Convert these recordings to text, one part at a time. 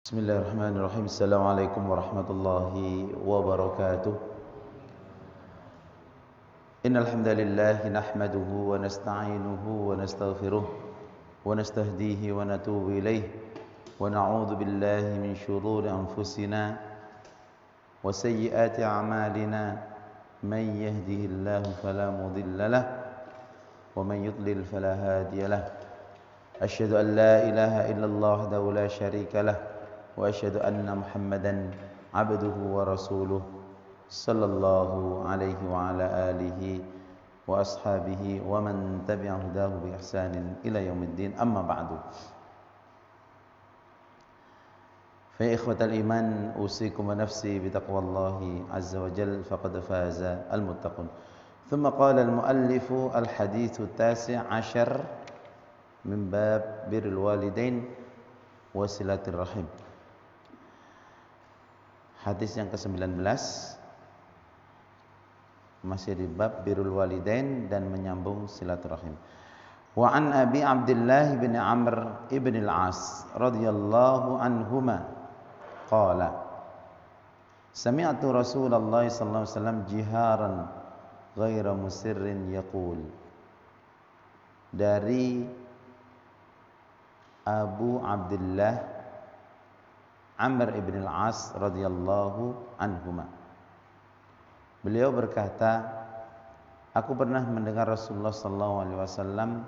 Bismillahirrahmanirrahim. Assalamualaikum warahmatullahi wabarakatuh. Innal hamdalillah nahmaduhu wa nasta'inuhu wa nastaghfiruh wa nastahdihi wa natubu ilayh wa na'udzu billahi min shururi anfusina wa sayyiati a'malina man yahdihillahu fala mudilla lahu wa man yudlil fala hadiya lahu. Asyhadu an la ilaha illallah wahdahu la syarika lahu wa asyhadu anna Muhammadan abduhu wa rasuluh sallallahu alaihi wa ala alihi wa ashabihi wa man tabi'a hudahu bi ihsanin ila yaumiddin, amma ba'du. Fa ikhwatal iman, usikum wa nafsi bi taqwallahi azza wa jalla, faqad faza al muttaqun. Thumma qala al muallif al haditsu at-tasi' 'ashar min bab birrul walidain wa silatir rahim. Hadis yang ke-19 masih di bab birrul walidain dan menyambung silaturahim. Wa an Abi Abdullah bin Amr ibn al-As radhiyallahu anhuma qala sami'tu Rasulullah sallallahu alaihi wasallam jiharan ghaira musirrin yaqul. Dari Abu Abdullah Amr ibn al-As radhiyallahu anhuma, beliau berkata, aku pernah mendengar Rasulullah sallallahu alaihi wasallam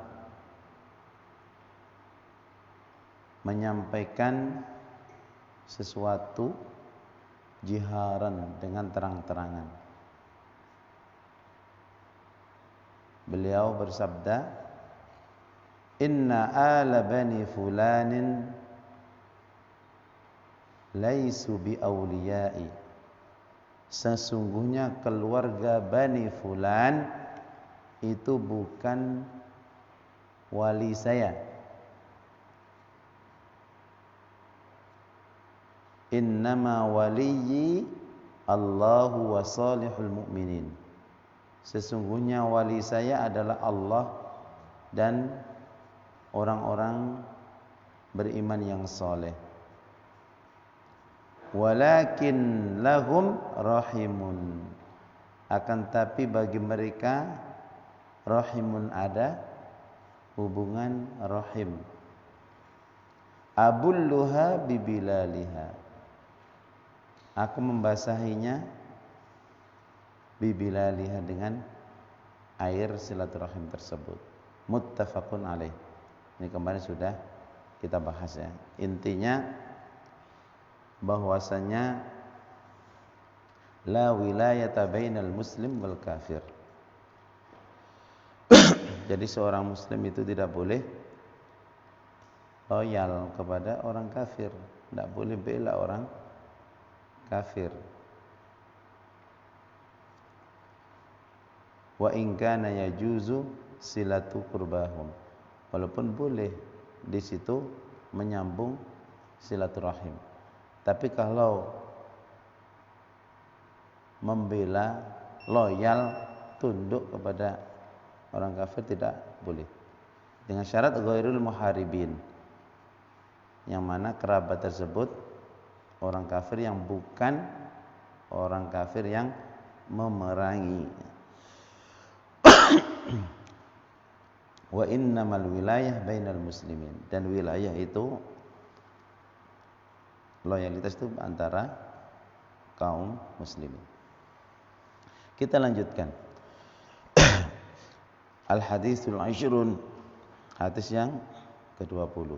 menyampaikan sesuatu jiharan, dengan terang-terangan. Beliau bersabda, inna ala bani fulanin laisu bi awliyai, sesungguhnya keluarga Bani Fulan itu bukan wali saya. Innama waliyyi Allahu wa salihul mu'minin, sesungguhnya wali saya adalah Allah dan orang-orang beriman yang saleh. Walakin lahum rahimun, akan tapi bagi mereka rahimun, ada hubungan rahim. Abulluha bibilaliha, aku membasahinya bibilaliha, dengan air silaturahim tersebut. Muttafaqun alaih. Ini kemarin sudah kita bahas ya. Intinya bahwasanya la wilayata bainal muslim wal kafir. Jadi seorang muslim itu tidak boleh loyal kepada orang kafir, tidak boleh bela orang kafir. Wa in kana yajuzu silatu qurbahum, walaupun boleh di situ menyambung silaturahim. Tapi kalau membela, loyal, tunduk kepada orang kafir tidak boleh. Dengan syarat ghairul muharibin, yang mana kerabat tersebut orang kafir yang bukan orang kafir yang memerangi. Wa innamal wilayah bainal muslimin, dan wilayah itu, loyalitas itu antara kaum muslimin. Kita lanjutkan. Al-haditsul 20, hadis yang ke-20.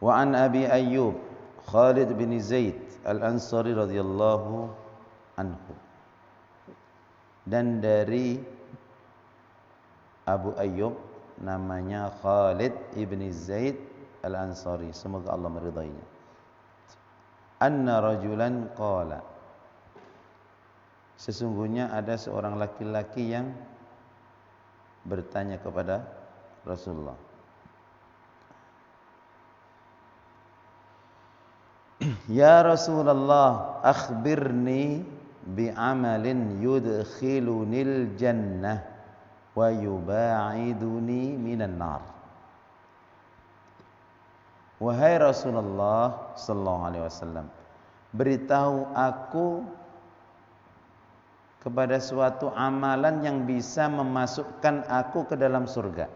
Wa an Abi Ayyub Khalid bin Zaid Al-Ansari radhiyallahu anhu, dan dari Abu Ayyub namanya Khalid ibn Zaid Al-Ansari, semoga Allah meridainya. Anna rajulan qala, sesungguhnya ada seorang laki-laki yang bertanya kepada Rasulullah, ya Rasulullah, akhbirni bi amalin yudkhilunil jannah wa yuba'iduni minan nar. Wahai Rasulullah sallallahu alaihi wasallam, beritahu aku kepada suatu amalan yang bisa memasukkan aku ke dalam surga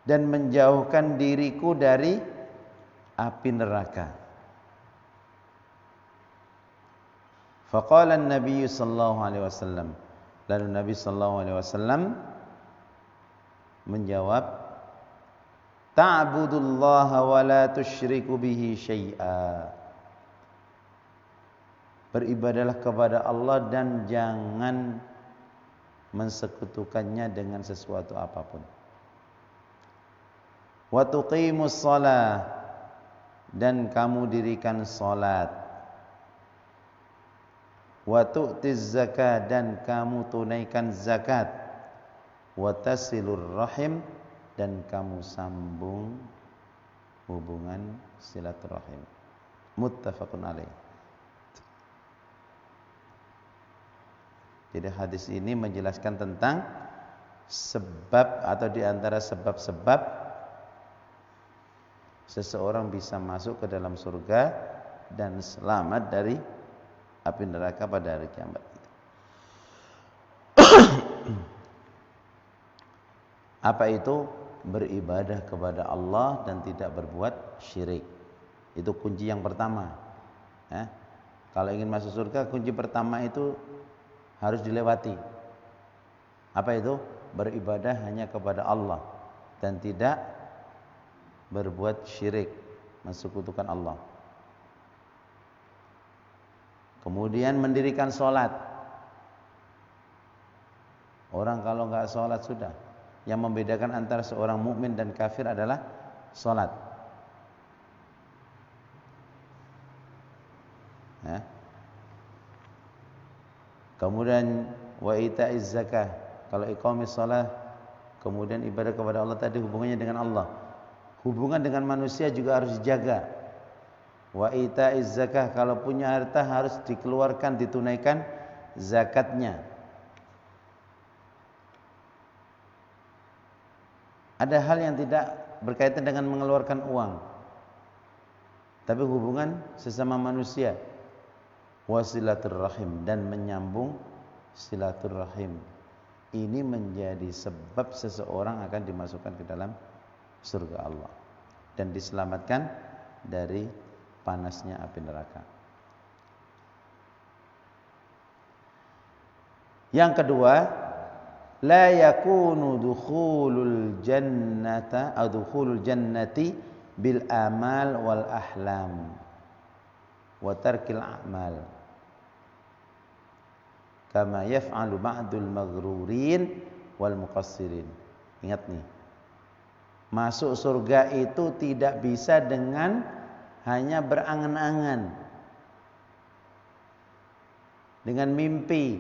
dan menjauhkan diriku dari api neraka. Faqala an-nabiy sallallahu alaihi wasallam, lalu Nabi sallallahu alaihi wasallam menjawab, ta'budullaha wa la tusyriku bihi syai'a. Beribadahlah kepada Allah dan jangan mensekutukannya dengan sesuatu apapun. Wa tuqimus shalah, dan kamu dirikan salat. Wa tu'tiz zakat, dan kamu tunaikan zakat. Wa tasilur rahim, dan kamu sambung hubungan silaturahim. Muttafaqun alaih. Jadi hadis ini menjelaskan tentang sebab atau di antara sebab-sebab seseorang bisa masuk ke dalam surga dan selamat dari api neraka pada hari kiamat. Apa itu? Beribadah kepada Allah dan tidak berbuat syirik. Itu kunci yang pertama. Kalau ingin masuk surga, kunci pertama itu harus dilewati. Apa itu? Beribadah hanya kepada Allah dan tidak berbuat syirik, mensekutukan Allah. Kemudian mendirikan sholat. Orang kalau nggak sholat sudah. Yang membedakan antara seorang mukmin dan kafir adalah sholat. Kemudian wa ita'iz zakah. Kalau iqamis shalah, kemudian ibadah kepada Allah tadi hubungannya dengan Allah. Hubungan dengan manusia juga harus dijaga. Wa ita'iz zakah, kalau punya harta harus dikeluarkan, ditunaikan zakatnya. Ada hal yang tidak berkaitan dengan mengeluarkan uang, tapi hubungan sesama manusia. Wasilaturrahim, dan menyambung silaturrahim. Ini menjadi sebab seseorang akan dimasukkan ke dalam surga Allah dan diselamatkan dari panasnya api neraka. Yang kedua, la yakunu dukhulul jannata aw dukhulul jannati bil amal wal ahlam wa tarkil a'mal kama yaf'alu ba'dul maghrurin wal muqassirin. Ingat nih, masuk surga itu tidak bisa dengan hanya berangan-angan, dengan mimpi,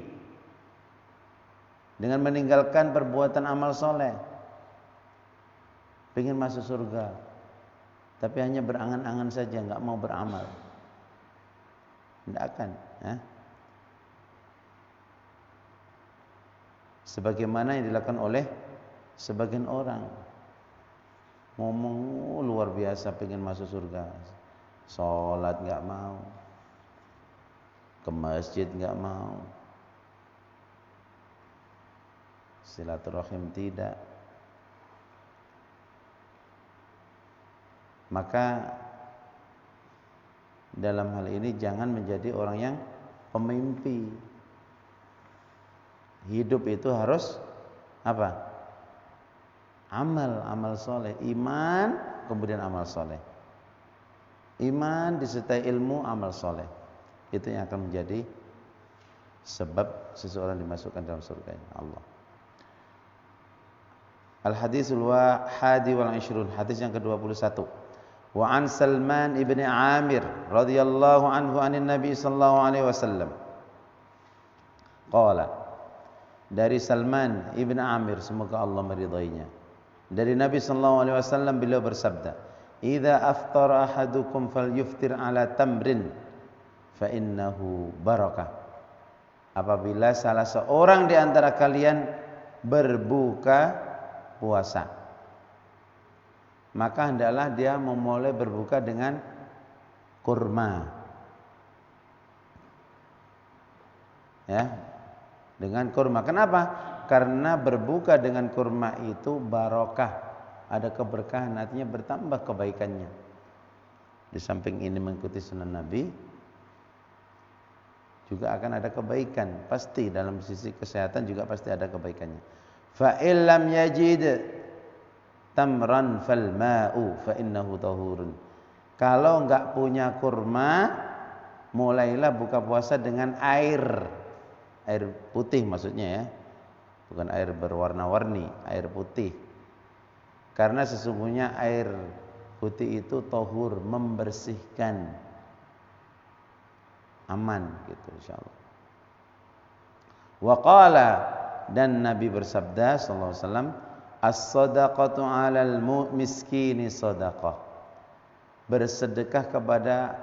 dengan meninggalkan perbuatan amal soleh. Pengen masuk surga, tapi hanya berangan-angan saja, nggak mau beramal, tidak akan. Sebagaimana yang dilakukan oleh sebagian orang, ngomong luar biasa pengen masuk surga, sholat nggak mau, ke masjid nggak mau, silaturahim tidak. Maka dalam hal ini jangan menjadi orang yang pemimpi. Hidup itu harus apa? Amal soleh, iman, kemudian amal soleh. Iman disertai ilmu, amal soleh. Itu yang akan menjadi sebab seseorang dimasukkan dalam surga Allah. Al-hadisul hadi wal 20, hadis yang ke-21. Wa an Salman ibn Amir radhiyallahu anhu anin Nabi sallallahu alaihi wasallam. Qala, dari Salman ibn Amir, semoga Allah meridainya, dari Nabi sallallahu alaihi wasallam beliau bersabda, "Idza aftara ahadukum falyuftir ala tamrin fa innahu barakah." Apabila salah seorang di antara kalian berbuka puasa, maka hendaklah dia memulai berbuka dengan kurma. Ya, dengan kurma. Kenapa? Karena berbuka dengan kurma itu barokah, ada keberkahan, artinya bertambah kebaikannya. Di samping ini mengikuti sunnah Nabi, juga akan ada kebaikan, pasti dalam sisi kesehatan juga pasti ada kebaikannya. Fa illam yajid tamran fal ma'u fa innahu tahurun. Kalau enggak punya kurma, mulailah buka puasa dengan air putih maksudnya ya. Bukan air berwarna-warni, air putih. Karena sesungguhnya air putih itu tahur, membersihkan. Aman gitu insyaallah. Wa qala, dan Nabi bersabda sallallahu alaihi wasallam, as-shadaqatu 'alal miskini shadaqah. Bersedekah kepada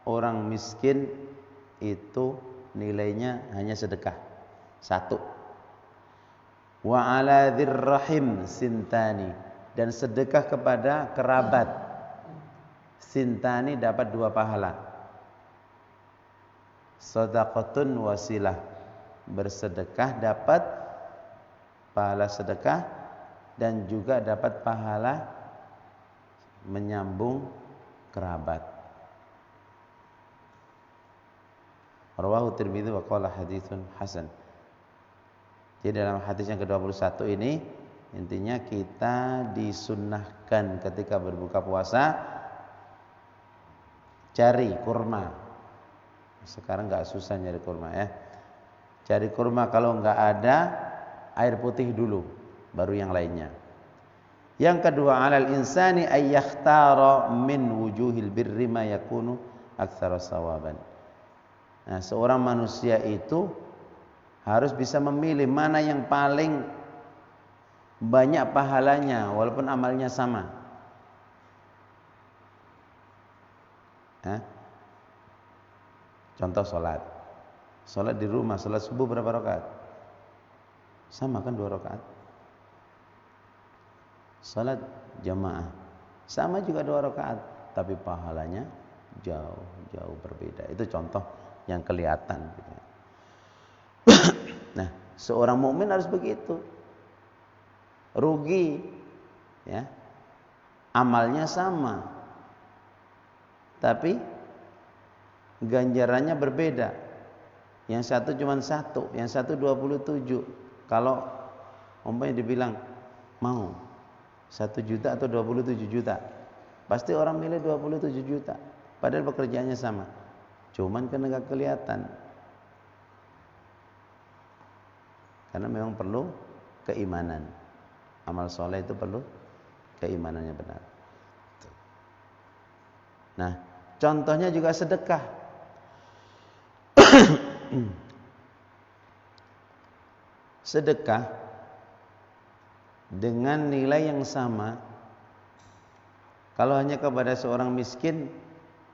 orang miskin itu nilainya hanya sedekah satu. Wa 'ala dzirrahim sintani, dan sedekah kepada kerabat sintani dapat 2 pahala. Shadaqatun wasilah, bersedekah dapat pahala sedekah dan juga dapat pahala menyambung kerabat. Rawahu Tirmidzi wa qala haditsun hasan. Jadi dalam hadis yang ke-21 ini intinya kita disunnahkan ketika berbuka puasa cari kurma. Sekarang enggak susah nyari kurma ya. Cari kurma, kalau enggak ada air putih dulu, baru yang lainnya. Yang kedua, 'alal insani ay yakhtara min wujuhil birri ma yakunu aktsara sawaban. Nah, seorang manusia itu harus bisa memilih mana yang paling banyak pahalanya walaupun amalnya sama. Contoh sholat. Sholat di rumah, sholat subuh berapa rakaat? Sama kan 2 rakaat. Sholat jamaah sama juga 2 rakaat, tapi pahalanya jauh berbeda. Itu contoh yang kelihatan gitu. Nah, seorang mukmin harus begitu. Rugi ya. Amalnya sama. Tapi ganjarannya berbeda. Yang satu cuma 1, yang satu 27. Kalau umpamanya dibilang mau 1 juta atau 27 juta, pasti orang milih 27 juta. Padahal pekerjaannya sama. Cuman kan enggak kelihatan. Karena memang perlu keimanan. Amal soleh itu perlu keimanannya benar. Nah, contohnya juga sedekah. Sedekah dengan nilai yang sama, kalau hanya kepada seorang miskin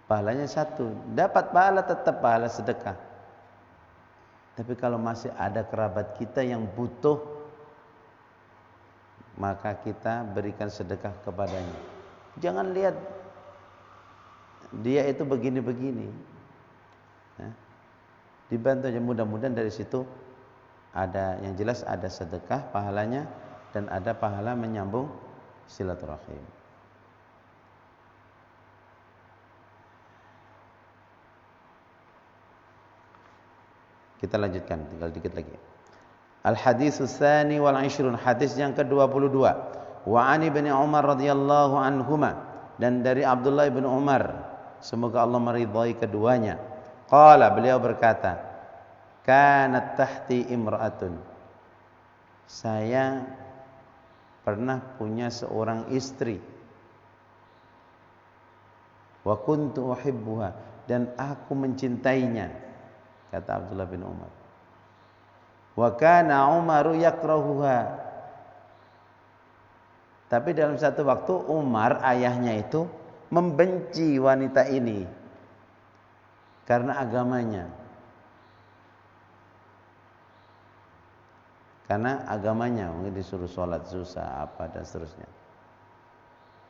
pahalanya 1, dapat pahala, tetap pahala sedekah. Tapi kalau masih ada kerabat kita yang butuh, maka kita berikan sedekah kepadanya. Jangan lihat dia itu begini-begini. Dibantu aja, mudah-mudahan dari situ ada yang jelas, ada sedekah pahalanya dan ada pahala menyambung silaturahim. Kita lanjutkan, tinggal dikit lagi. Al-haditsus tsani wal 'ishrun, hadis yang ke-22. Wa 'ani bin Umar radhiyallahu anhuma, dan dari Abdullah bin Umar, semoga Allah meridhai keduanya. Qala, beliau berkata, kanat tahti imra'atun, saya pernah punya seorang istri, wa kuntu uhibbuha, dan aku mencintainya, kata Abdullah bin Umar. Wa kana Umaru yakrahuha, tapi dalam satu waktu Umar, ayahnya itu, membenci wanita ini karena agamanya. Karena agamanya, mungkin disuruh sholat susah apa dan seterusnya.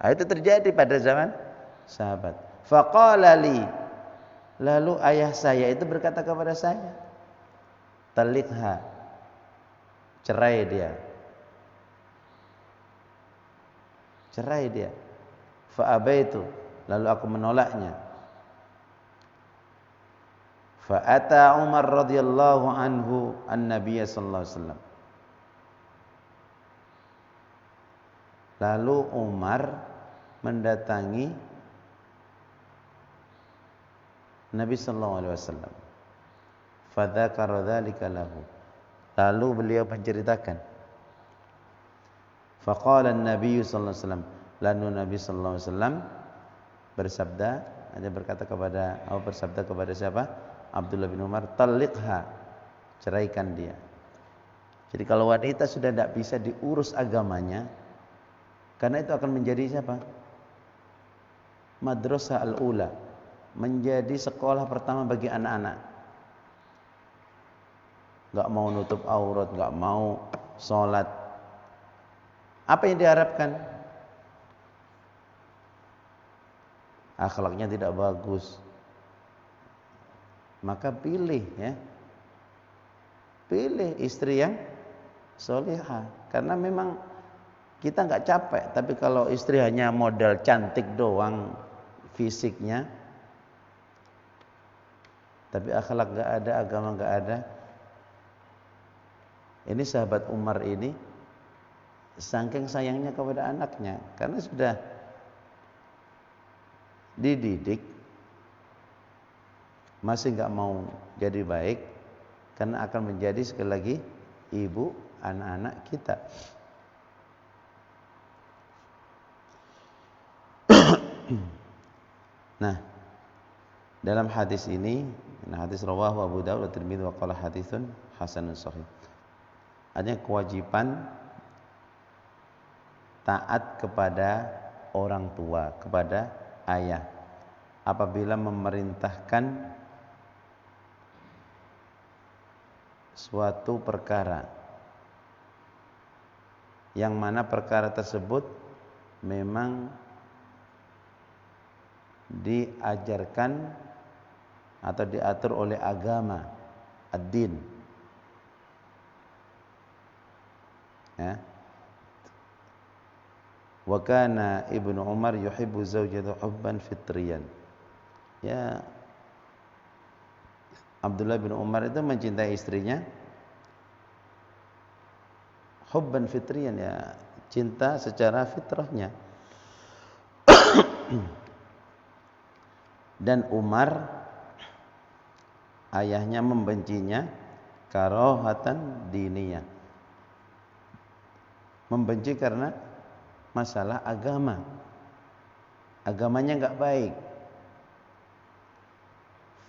Nah, itu terjadi pada zaman sahabat. Faqala li, lalu ayah saya itu berkata kepada saya, talikha, cerai dia. Cerai dia. Fa abaitu, lalu aku menolaknya. Fa ata Umar radhiyallahu anhu an-nabiy sallallahu alaihi wasallam. Lalu Umar mendatangi Nabi sallallahu alaihi wasallam. Fa dzakara dzalika lahu. Lalu beliau menceritakan. Faqala an-nabiy sallallahu alaihi wasallam, lalu Nabi sallallahu alaihi wasallam bersabda, ada bersabda kepada siapa? Abdullah bin Umar, talikha, ceraikan dia. Jadi kalau wanita sudah tidak bisa diurus agamanya, karena itu akan menjadi siapa? Madrasah al-ula, menjadi sekolah pertama bagi anak-anak. Gak mau nutup aurat, gak mau sholat. Apa yang diharapkan? Akhlaknya tidak bagus. Maka pilih ya. Pilih istri yang solihah. Karena memang kita nggak capek. Tapi kalau istri hanya modal cantik doang fisiknya, tapi akhlak nggak ada, agama nggak ada. Ini sahabat Umar ini saking sayangnya kepada anaknya, karena sudah dididik, masih nggak mau jadi baik, karena akan menjadi sekali lagi ibu anak-anak kita. Nah, dalam hadis ini, hadis rawahu Abu Dawud wa Tirmidzi wa qala haditsun hasanun shahih. Adanya kewajiban taat kepada orang tua, kepada ayah apabila memerintahkan suatu perkara yang mana perkara tersebut memang diajarkan atau diatur oleh agama ad-din ya. Wa kana Ibnu Umar yuhibbu zawjatahu hubban fitriyan. Ya, Abdullah bin Umar itu mencintai istrinya hubban fitriyan, ya, cinta secara fitrahnya. Dan Umar ayahnya membencinya karohatan diniyah. Membenci karena masalah agama. Agamanya enggak baik.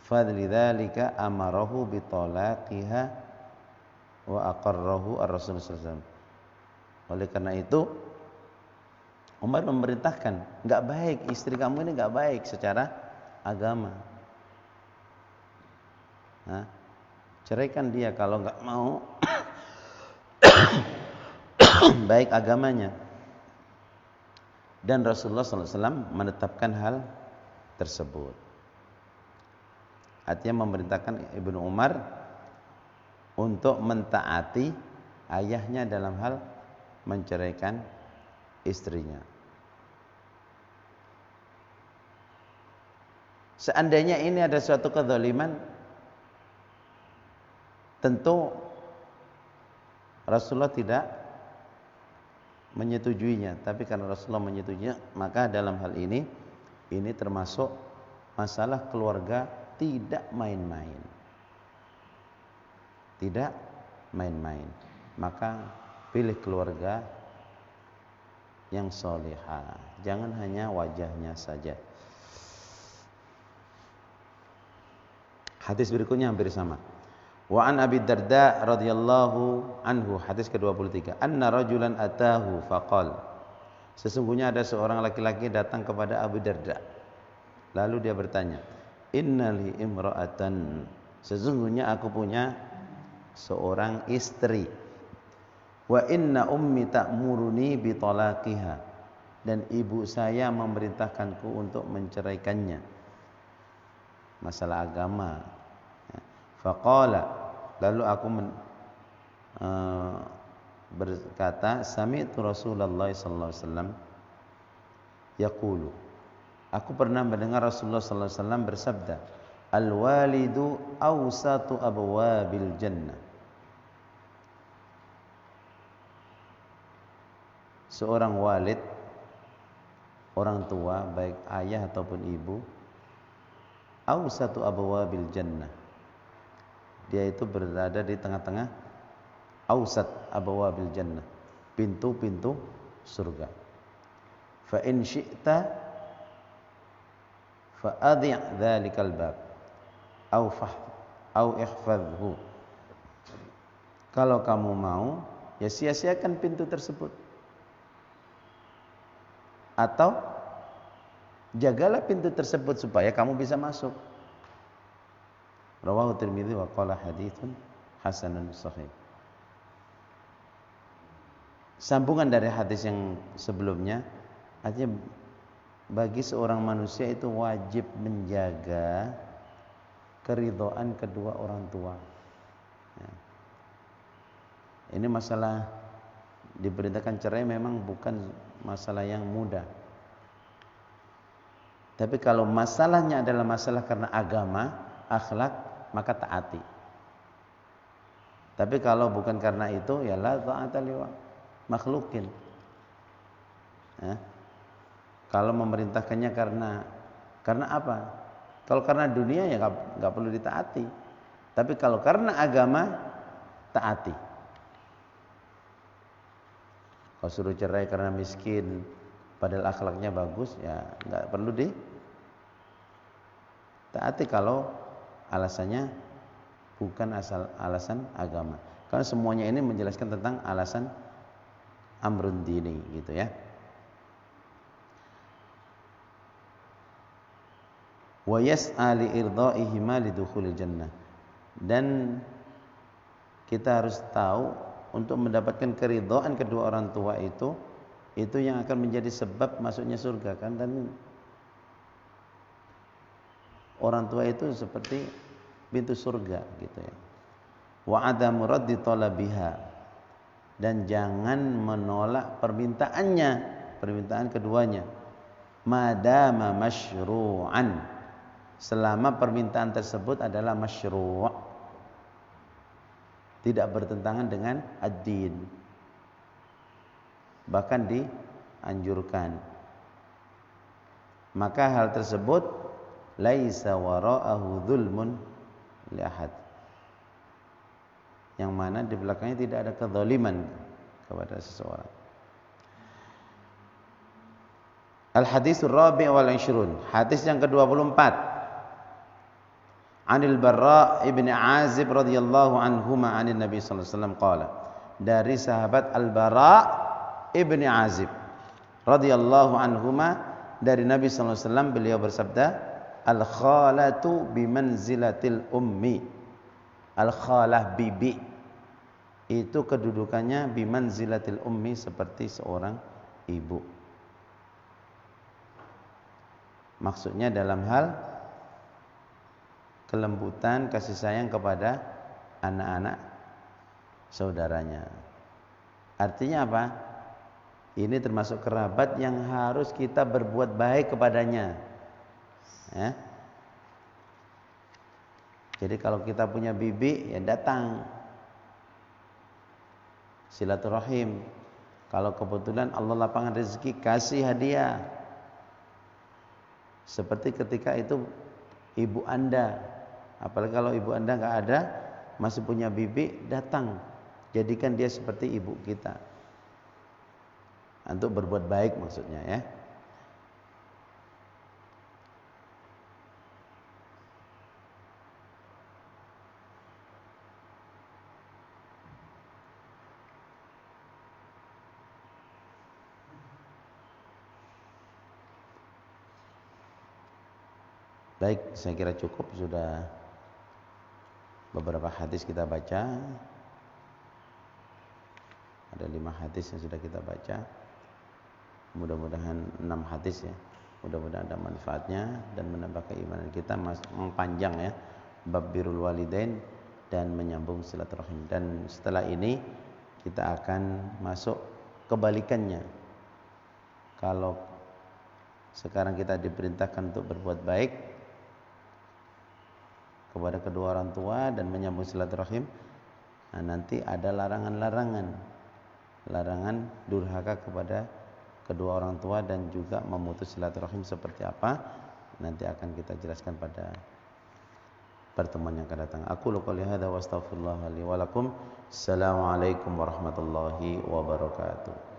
Fadzalika amarahu bitalaqiha wa aqarrahu ar-Rasul sallallahu alaihi wasallam. Oleh karena itu Umar memerintahkan, enggak baik, istri kamu ini enggak baik secara agama. Nah, ceraikan dia kalau enggak mau baik agamanya. Dan Rasulullah SAW menetapkan hal tersebut. Artinya memerintahkan Ibnu Umar untuk mentaati ayahnya dalam hal menceraikan istrinya. Seandainya ini ada suatu kezaliman, tentu Rasulullah tidak menyetujuinya. Tapi karena Rasulullah menyetujuinya, maka dalam hal ini termasuk masalah keluarga tidak main-main. Tidak main-main. Maka pilih keluarga yang solihah. Jangan hanya wajahnya saja. Hadis berikutnya hampir sama. Wa an Abi Darda radhiyallahu anhu, hadis ke-23. Anna rajulan atahu faqal. Sesungguhnya ada seorang laki-laki datang kepada Abu Darda. Lalu dia bertanya, "Innali imra'atan." Sesungguhnya aku punya seorang istri. Wa inna ummi ta'muruni bi talaqiha. dan ibu saya memerintahkanku untuk menceraikannya. Masalah agama. Faqala, lalu aku berkata, sami'tu Rasulullah sallallahu alaihi wasallam yaqulu. Aku pernah mendengar Rasulullah sallallahu alaihi wasallam bersabda, al-walidu awsatu abwabil jannah. Seorang walid, orang tua, baik ayah ataupun ibu, awsatu abwabil jannah. Dia itu berada di tengah-tengah awsat abwabil jannah, pintu-pintu surga. Fa in syi'ta fa adhi' dzalikal bab au ihfadhhu. Kalau kamu mau, ya sia-siakan pintu tersebut. Atau jagalah pintu tersebut supaya kamu bisa masuk. Rawahu Tirmidzi wa qala haditsun hasanun sahih. Sambungan dari hadis yang sebelumnya, artinya bagi seorang manusia itu wajib menjaga keridhaan kedua orang tua. Ya. Ini masalah diperintahkan cerai memang bukan masalah yang mudah. Tapi kalau masalahnya adalah masalah karena agama, akhlak, maka taati. Tapi kalau bukan karena itu, ya la ta'ata li makhlukin. Ya. Kalau memerintahkannya karena apa? Kalau karena dunia ya nggak perlu ditaati. Tapi kalau karena agama, taati. Kalau suruh cerai karena miskin, padahal akhlaknya bagus, ya nggak perlu taati kalau alasannya bukan alasan agama. Karena semuanya ini menjelaskan tentang alasan amrun dini, gitu ya. Wa yas'a li irdha'ihima lidukhulil jannah. Dan kita harus tahu untuk mendapatkan keridhaan kedua orang tua itu yang akan menjadi sebab masuknya surga kan. Dan orang tua itu seperti pintu surga, gitu ya. Wa adamu raddi talabiha, dan jangan menolak permintaan keduanya, madama masyru'an, selama permintaan tersebut adalah masyru', tidak bertentangan dengan ad-din, bahkan dianjurkan. Maka hal tersebut laisa wara'ahu dzulmun li ahad, yang mana di belakangnya tidak ada kezaliman kepada seseorang. Al-haditsul rabi' wal 20, hadis yang ke-24. Anil Barra' ibn Azib radhiyallahu anhuma anin Nabi sallallahu alaihi wasallam qala, dari sahabat Al-Bara' ibn Azib radhiyallahu anhuma dari Nabi sallallahu alaihi wasallam, beliau bersabda, al-khalatu bimanzilatil ummi. Al-khalah, bibi, itu kedudukannya bimanzilatil ummi, seperti seorang ibu. Maksudnya dalam hal kelembutan, kasih sayang kepada anak-anak saudaranya. Artinya apa? Ini termasuk kerabat yang harus kita berbuat baik kepadanya. Ya. Jadi kalau kita punya bibi, ya datang silaturahim. Kalau kebetulan Allah lapangkan rezeki, kasih hadiah. Seperti ketika itu ibu Anda, apalagi kalau ibu Anda nggak ada, masih punya bibi, datang, jadikan dia seperti ibu kita, untuk berbuat baik maksudnya ya. Baik, saya kira cukup, sudah beberapa hadis kita baca. Ada 5 hadis yang sudah kita baca. Mudah-mudahan 6 hadis ya. Mudah-mudahan ada manfaatnya dan menambah keimanan kita, mempanjang ya bab birrul walidain dan menyambung silaturahim. Dan setelah ini kita akan masuk kebalikannya. Kalau sekarang kita diperintahkan untuk berbuat baik kepada kedua orang tua dan menyambung silaturahim, nah nanti ada larangan-larangan, larangan durhaka kepada kedua orang tua dan juga memutus silaturahim seperti apa, nanti akan kita jelaskan pada pertemuan yang akan datang. Aku qouli hadza wa astaghfirullah li wa lakum. Assalamualaikum warahmatullahi wabarakatuh.